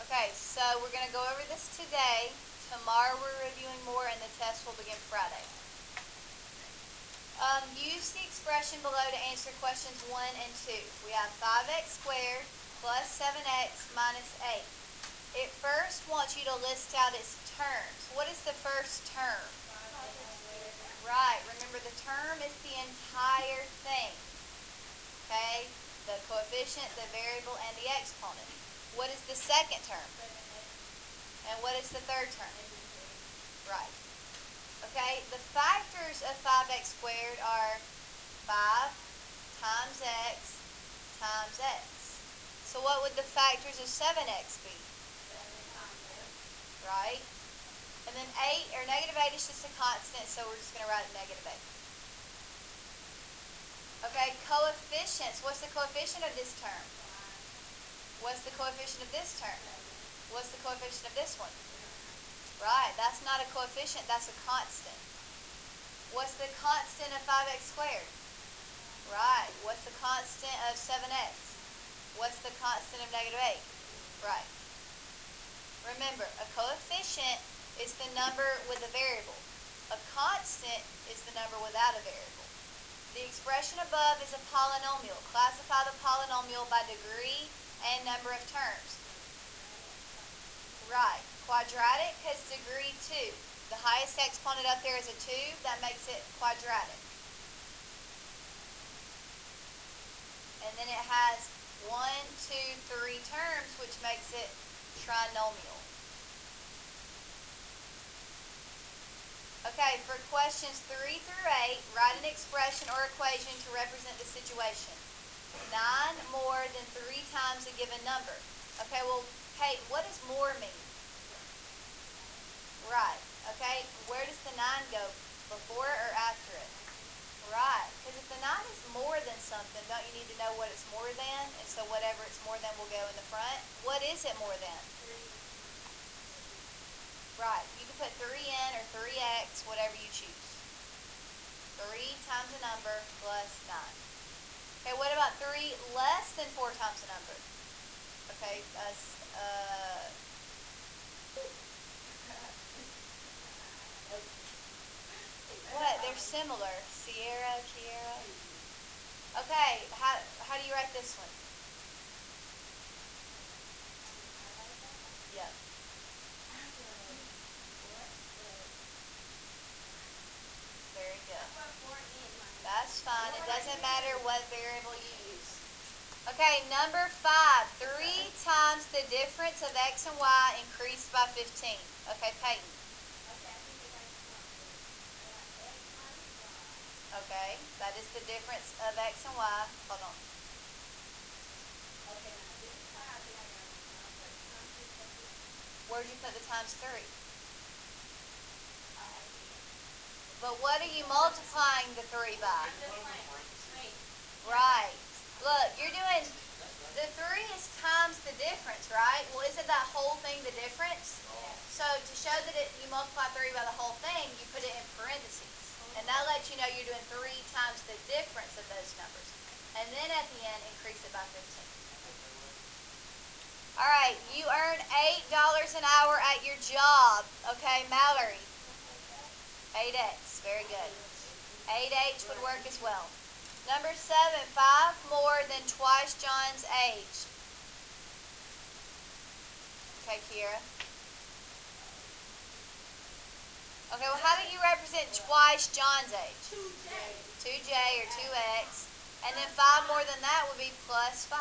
Okay, so we're going to go over this today. Tomorrow we're reviewing more, and the test will begin Friday. Use the expression below to answer questions 1 and 2. We have 5x squared plus 7x minus 8. It first wants you to list out its terms. What is the first term? Right. Remember, the term is the entire thing. Okay? The coefficient, the variable, and the exponent. What is the second term? And what is the third term? Right. Okay, the factors of 5x squared are 5 times x times x. So what would the factors of 7x be? Right? And then 8, or negative 8 is just a constant, so we're just going to write negative 8. Okay, coefficients. What's the coefficient of this term? What's the coefficient of this term? What's the coefficient of this one? Right, that's not a coefficient, that's a constant. What's the constant of 5x squared? Right. What's the constant of 7x? What's the constant of negative 8? Right. Remember, a coefficient is the number with a variable. A constant is the number without a variable. The expression above is a polynomial. Classify the polynomial by degree and number of terms. Right. Quadratic has degree 2. The highest exponent up there is a 2. That makes it quadratic. And then it has 1, 2, 3 terms, which makes it trinomial. Okay, for questions 3 through 8, write an expression or equation to represent the situation. 9 more than 3 times a given number. Okay, well, Kate, what does more mean? Right. Okay, where does the 9 go? Before or after it? Right. Because if the 9 is more than something, don't you need to know what it's more than? And so whatever it's more than will go in the front. What is it more than? 3. Right. You can put 3 in or 3x, whatever you choose. 3 times a number plus 9. Okay, what about 3 less than 4 times a number? Okay, what? They're similar. Sierra, Kiera. Okay, how do you write this one? Yep. Very good. That's fine. It doesn't matter what variable you use. Okay, number 5. 3 times the difference of x and y increased by 15. Okay, Peyton. Okay, that is the difference of x and y. Hold on. Where'd you put the times 3? But what are you multiplying the 3 by? Right. Look, you're doing, the 3 is times the difference, right? Well, isn't that whole thing the difference? So to show that you multiply 3 by the whole thing, you put it in parentheses. And that lets you know you're doing 3 times the difference of those numbers. And then at the end, increase it by 15. All right, you earn $8 an hour at your job. Okay, Mallory. 8x, very good. 8h would work as well. Number 7, 5 more than twice John's age. Okay, Kiera. Okay, well, how do you represent twice John's age? 2j or 2x. And then 5 more than that would be plus 5.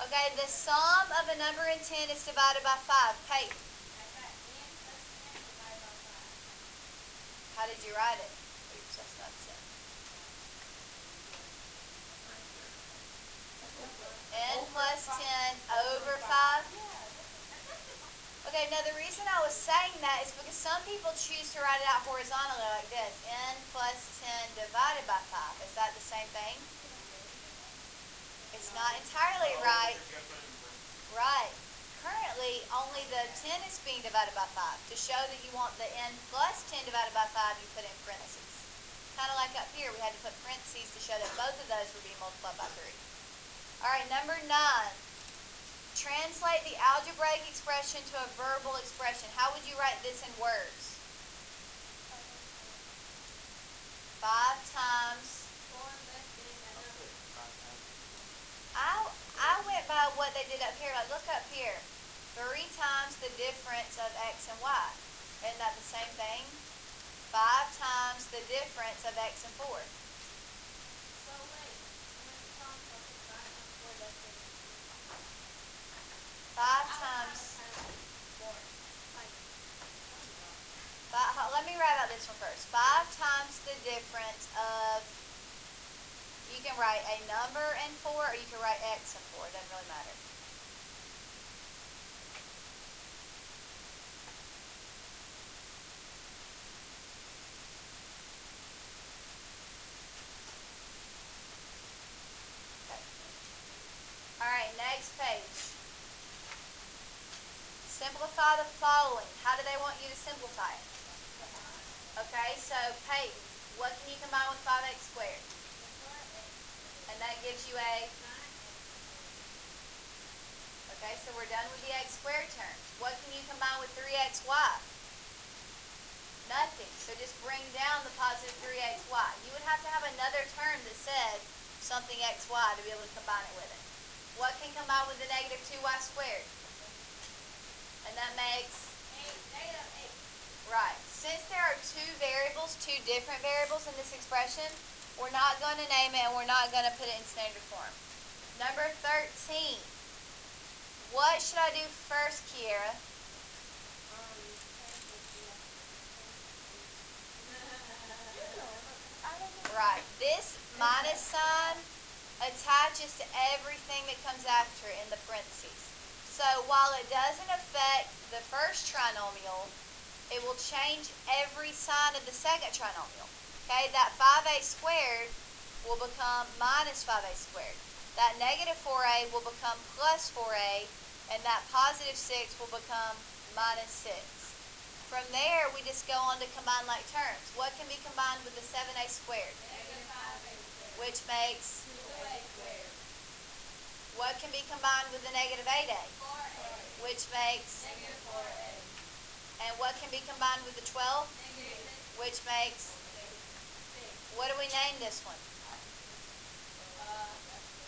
Okay, the sum of a number in 10 is divided by 5. Peyton. How did you write it? Oops, that's not 10. N plus 10 over 5. Okay, now the reason I was saying that is because some people choose to write it out horizontally like this. N plus 10 divided by 5. Is that the same thing? It's not entirely right. Right. Currently, only the 10 is being divided by 5. To show that you want the n plus 10 divided by 5, you put in parentheses. Kind of like up here, we had to put parentheses to show that both of those would be multiplied by 3. All right, number 9. Translate translate the algebraic expression to a verbal expression, how would you write this in words? 5 times. I went by what they did up here. Like, look up here. 3 times the difference of x and y. Isn't that the same thing? 5 times the difference of x and 4. Let me write out this one first. 5 times the difference of, you can write a number and 4, or you can write x and 4. It doesn't really matter. Okay. All right, next page. Simplify the following. How do they want you to simplify it? Okay, so Peyton, what can you combine with 5x squared? And that gives you a... Okay, so we're done with the x squared terms. What can you combine with 3xy? Nothing. So just bring down the positive 3xy. You would have to have another term that said something xy to be able to combine it with it. What can combine with the negative 2y squared? And that makes... Right. Since there are two different variables in this expression, we're not going to name it and we're not going to put it in standard form. Number 13. What should I do first, Kiera? Right. This minus sign attaches to everything that comes after it in the parentheses. So while it doesn't affect the first trinomial, it will change every sign of the second trinomial. Okay, that 5a squared will become minus 5a squared. That negative 4a will become plus 4a, and that positive 6 will become minus 6. From there, we just go on to combine like terms. What can be combined with the 7a squared? Negative 5a squared. Which makes? 2a squared. What can be combined with the negative 8a? 4a. Which makes? Negative 4a. And what can be combined with the 12? Negative 6. Which makes? 6. What do we name this one?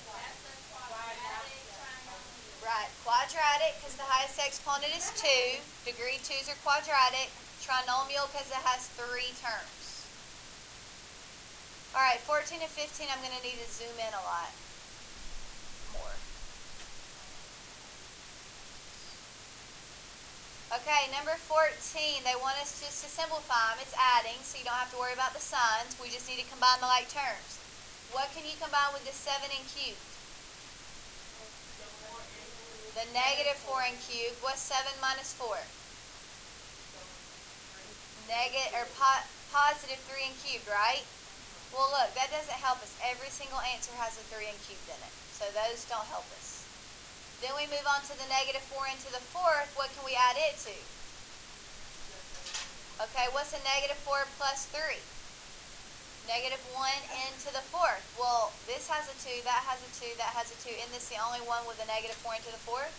That's the quadratic trinomial. Right, quadratic because the highest exponent is 2. Degree 2s are quadratic. Trinomial because it has 3 terms. Alright, 14 and 15 I'm going to need to zoom in a lot more. Okay, number 14, they want us just to simplify them. It's adding, so you don't have to worry about the signs. We just need to combine the like terms. What can you combine with the 7 and cubed? The negative 4 and cubed. What's 7 minus 4? Positive 3 and cubed, right? Well, look, that doesn't help us. Every single answer has a 3 and cubed in it, so those don't help us. Then we move on to the negative 4 into the 4th. What can we add it to? Okay, what's a negative 4 plus 3? Negative 1 into the 4th. Well, this has a 2, that has a 2, that has a 2. Isn't this the only one with a negative 4 into the 4th?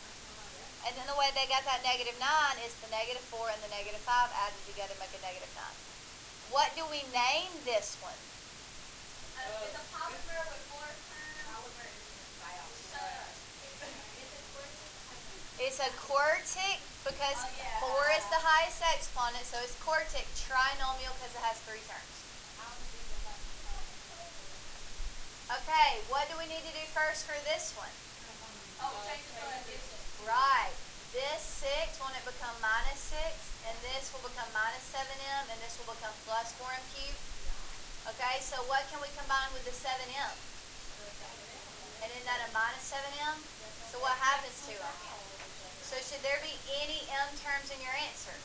And then the way they got that negative 9 is the negative 4 and the negative 5 added together make a negative 9. What do we name this one? It's a polymer with 4 terms. It's a quartic because 4 is the highest exponent, so it's quartic trinomial because it has 3 terms. Okay, what do we need to do first for this one? Oh, change the coefficient. Right. This 6, won't it become minus 6? And this will become minus 7m, and this will become plus 4m cubed. Okay, so what can we combine with the 7m? And isn't that a minus 7m? So what happens to them? So should there be any m terms in your answer?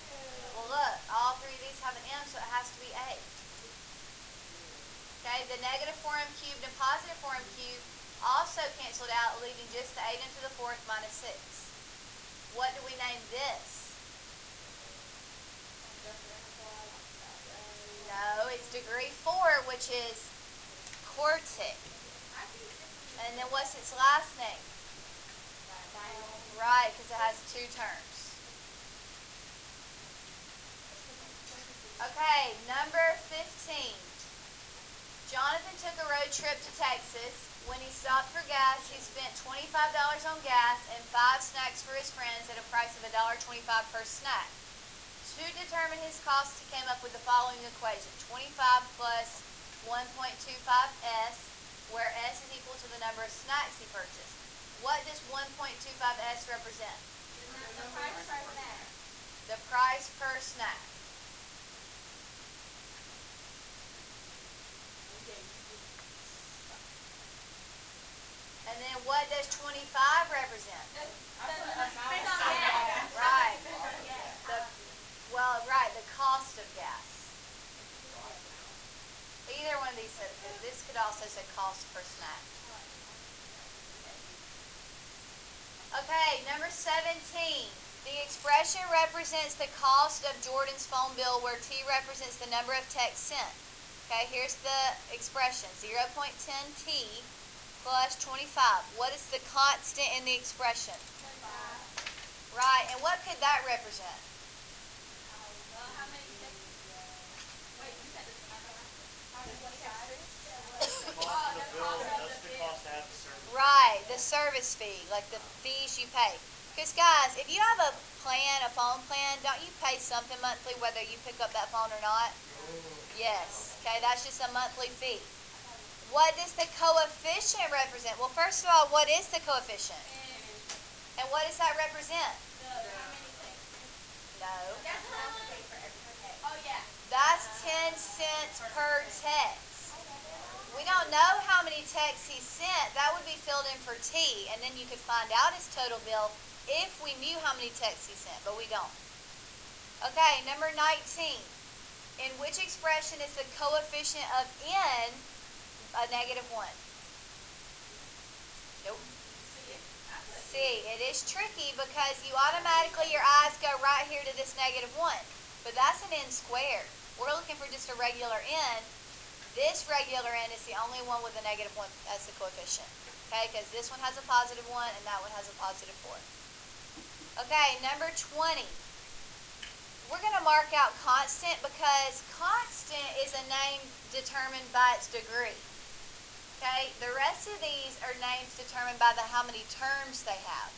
Well, look, all 3 of these have an m, so it has to be a. Okay, the negative 4m cubed and positive 4m cubed also canceled out, leaving just the 8 into the 4th minus 6. What do we name this? No, it's degree 4, which is quartic. And then what's its last name? Right, because it has two terms. Okay, number 15. Jonathan took a road trip to Texas. When he stopped for gas, he spent $25 on gas and 5 snacks for his friends at a price of $1.25 per snack. To determine his cost, he came up with the following equation. 25 plus 1.25s, where s is equal to the number of snacks he purchased. What does 1.25s represent? The price per snack. The price per snack. And then what does 25 represent? The spend on gas. Right. Yeah. Right, the cost of gas. Either one of these says, this could also say cost per snack. Okay, number 17. The expression represents the cost of Jordan's phone bill, where T represents the number of texts sent. Okay, here's the expression. 0.10T plus 25. What is the constant in the expression? 25. Right, and what could that represent? How many texts? Wait, you said this is how many texts? Cost of the bill, that's the cost to have the service. Right, the service fee, like the fees you pay. Because guys, if you have a plan, a phone plan, don't you pay something monthly whether you pick up that phone or not? Yes, okay, that's just a monthly fee. What does the coefficient represent? Well, first of all, what is the coefficient? And what does that represent? How many texts? No. That's how much pay for every text. Oh, yeah. That's 10 cents per text. We don't know how many texts he sent. That would be filled in for T, and then you could find out his total bill if we knew how many texts he sent, but we don't. Okay, number 19. In which expression is the coefficient of n a negative 1? Nope. See, it is tricky because you automatically, your eyes go right here to this negative 1. But that's an n squared. We're looking for just a regular n. This regular n is the only one with a negative 1 as the coefficient. Okay, because this one has a positive 1 and that one has a positive 4. Okay, number 20. We're going to mark out constant because constant is a name determined by its degree. Okay, the rest of these are names determined by how many terms they have.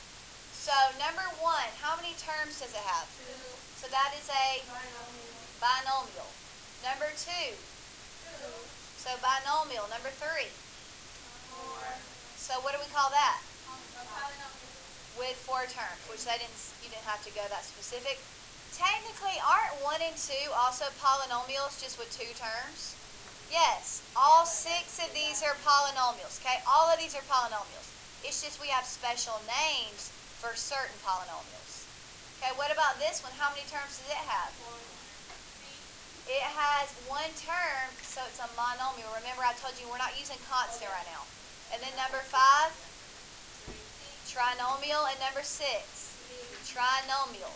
So number 1, how many terms does it have? 2. So that is a binomial. Number 2, 2. so binomial. Number 3, 4. so what do we call that? Polynomial. With 4 terms, which you didn't have to go that specific. Technically, aren't 1 and 2 also polynomials just with 2 terms? Yes, all 6 of these are polynomials, okay? All of these are polynomials. It's just we have special names for certain polynomials. Okay, what about this one? How many terms does it have? 1. It has 1 term, so it's a monomial. Remember, I told you we're not using constant right now. And then number 5, trinomial, and number 6, trinomial.